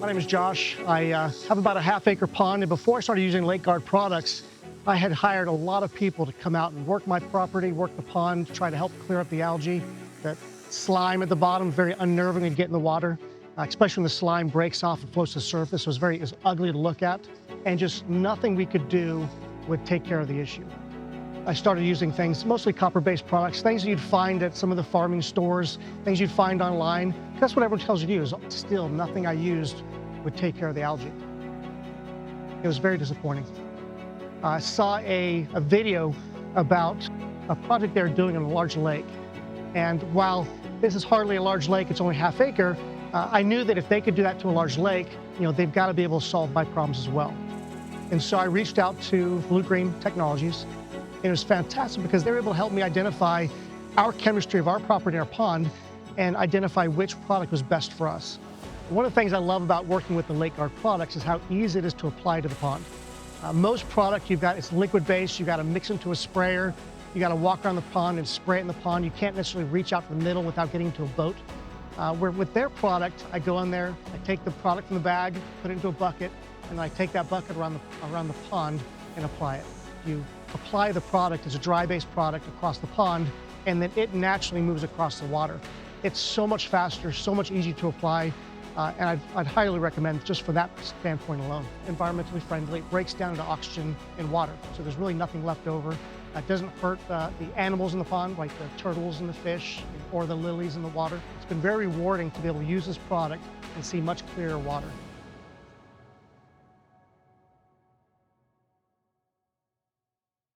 My name is Josh. I have about a half-acre pond, and before I started using Lake Guard products, I had hired a lot of people to come out and work my property, work the pond, try to help clear up the algae. That slime at the bottom, very unnerving to get in the water, especially when the slime breaks off and floats to the surface. It was ugly to look at, and just nothing we could do would take care of the issue. I started using things, mostly copper-based products, things that you'd find at some of the farming stores, things you'd find online. That's what everyone tells you to use. Still, nothing I used would take care of the algae. It was very disappointing. I saw a video about a project they were doing on a large lake. And while this is hardly a large lake, it's only half acre, I knew that if they could do that to a large lake, they've got to be able to solve my problems as well. And so I reached out to Blue Green Technologies. And it was fantastic because they were able to help me identify our chemistry of our property and our pond and identify which product was best for us. One of the things I love about working with the Lake Guard products is how easy it is to apply to the pond. Most product it's liquid-based, you've got to mix into a sprayer, you got to walk around the pond and spray it in the pond. You can't necessarily reach out to the middle without getting into a boat. Where with their product, I go in there, I take the product from the bag, put it into a bucket, and I take that bucket around the pond and apply it. You apply the product as a dry-based product across the pond, and then it naturally moves across the water. It's so much faster, so much easier to apply, and I'd highly recommend just for that standpoint alone. Environmentally friendly, it breaks down into oxygen in water, so there's really nothing left over. It doesn't hurt the animals in the pond, like the turtles and the fish, or the lilies in the water. It's been very rewarding to be able to use this product and see much clearer water.